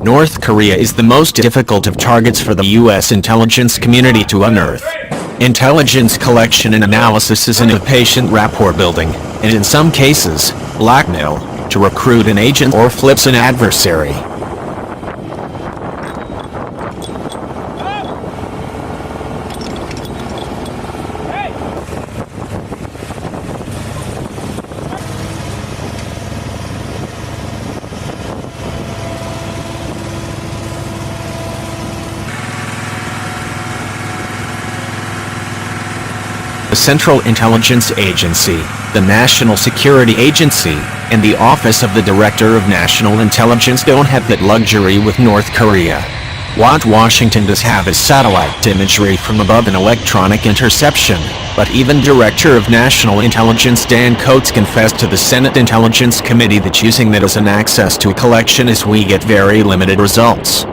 North Korea is the most difficult of targets for the U.S. intelligence community to unearth. Intelligence collection and analysis is an impatient rapport building, and in some cases, blackmail, to recruit an agent or flips an adversary. The Central Intelligence Agency, the National Security Agency, and the Office of the Director of National Intelligence don't have that luxury with North Korea. What Washington does have is satellite imagery from above and electronic interception, but even Director of National Intelligence Dan Coats confessed to the Senate Intelligence Committee that using that as an access to a collection is we get very limited results.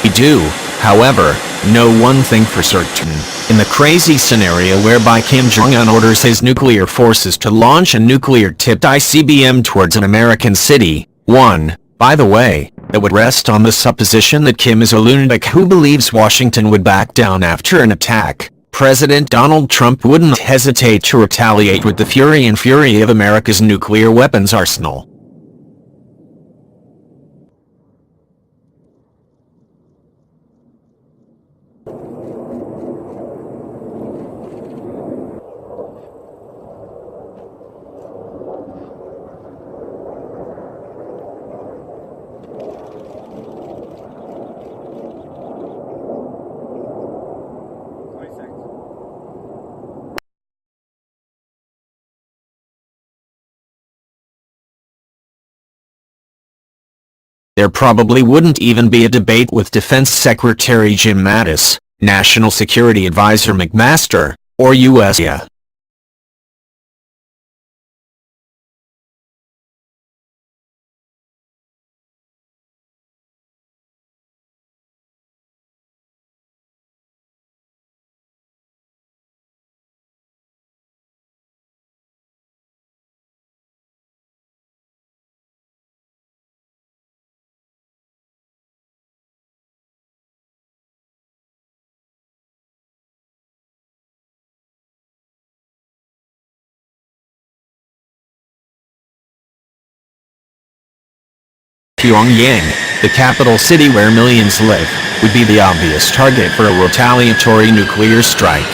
We do, however, know one thing for certain. In the crazy scenario whereby Kim Jong-un orders his nuclear forces to launch a nuclear-tipped ICBM towards an American city, one, by the way, that would rest on the supposition that Kim is a lunatic who believes Washington would back down after an attack, President Donald Trump wouldn't hesitate to retaliate with the fury and fury of America's nuclear weapons arsenal. There probably wouldn't even be a debate with Defense Secretary Jim Mattis, National Security Advisor McMaster, or U.S. Pyongyang, the capital city where millions live, would be the obvious target for a retaliatory nuclear strike.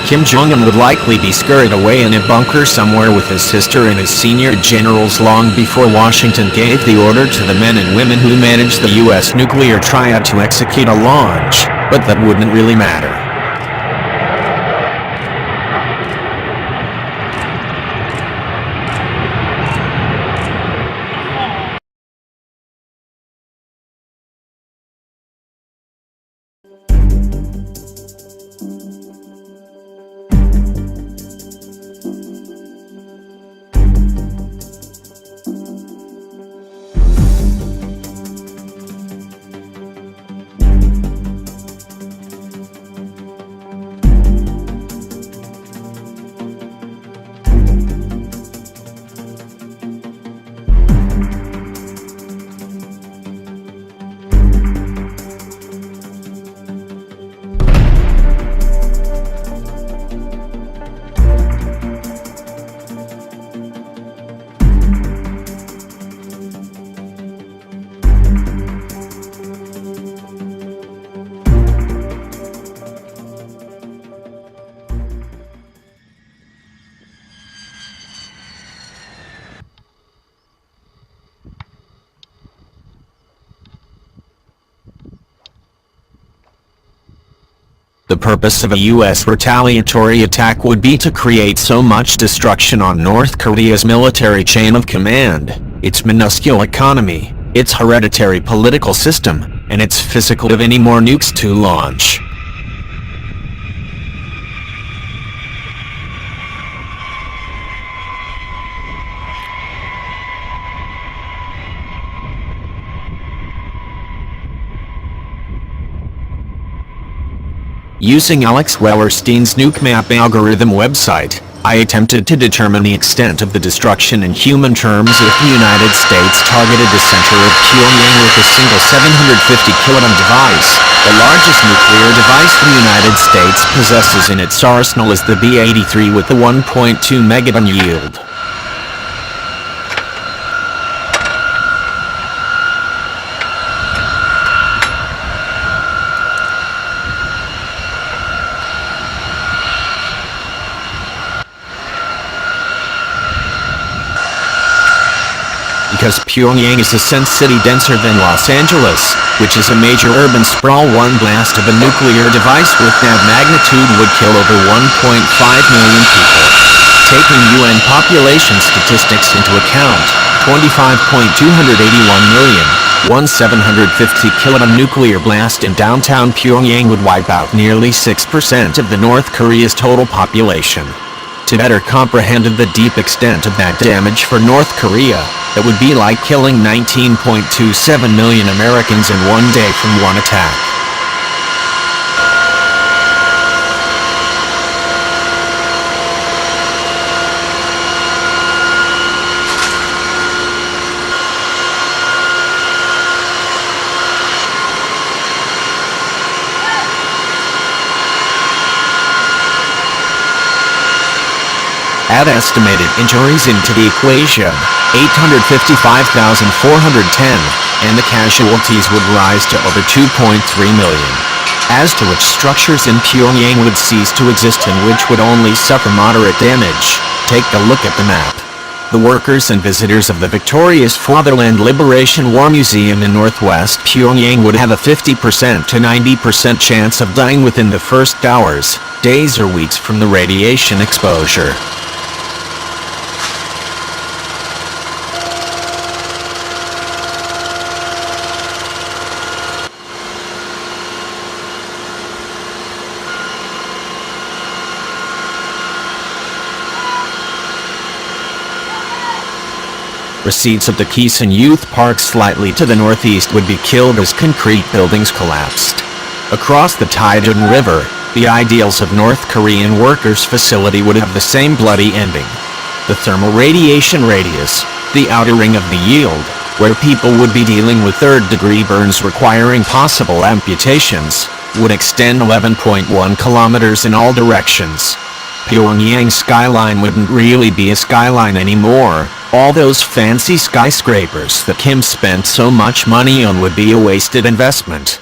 Kim Jong-un would likely be scurried away in a bunker somewhere with his sister and his senior generals long before Washington gave the order to the men and women who managed the U.S. nuclear triad to execute a launch, but that wouldn't really matter. The purpose of a U.S. retaliatory attack would be to create so much destruction on North Korea's military chain of command, its minuscule economy, its hereditary political system, and its physical of any more nukes to launch. Using Alex Wellerstein's Nuke Map algorithm website, I attempted to determine the extent of the destruction in human terms if the United States targeted the center of Pyongyang with a single 750 kiloton device. The largest nuclear device the United States possesses in its arsenal is the B-83 with the 1.2 megaton yield. Because Pyongyang is a sense city denser than Los Angeles, which is a major urban sprawl, one blast of a nuclear device with that magnitude would kill over 1.5 million people. Taking UN population statistics into account, 25.281 million, 1,750 kiloton nuclear blast in downtown Pyongyang would wipe out nearly 6% of the North Korea's total population. To better comprehend the deep extent of that damage for North Korea, it would be like killing 19.27 million Americans in one day from one attack. Add estimated injuries into the equation, 855,410, and the casualties would rise to over 2.3 million. As to which structures in Pyongyang would cease to exist and which would only suffer moderate damage, take a look at the map. The workers and visitors of the victorious Fatherland Liberation War Museum in northwest Pyongyang would have a 50% to 90% chance of dying within the first hours, days or weeks from the radiation exposure. Residents of the Keesan Youth Park slightly to the northeast would be killed as concrete buildings collapsed. Across the Taedong River, the ideals of North Korean workers' facility would have the same bloody ending. The thermal radiation radius, the outer ring of the yield, where people would be dealing with third-degree burns requiring possible amputations, would extend 11.1 kilometers in all directions. Pyongyang's skyline wouldn't really be a skyline anymore. All those fancy skyscrapers that Kim spent so much money on would be a wasted investment.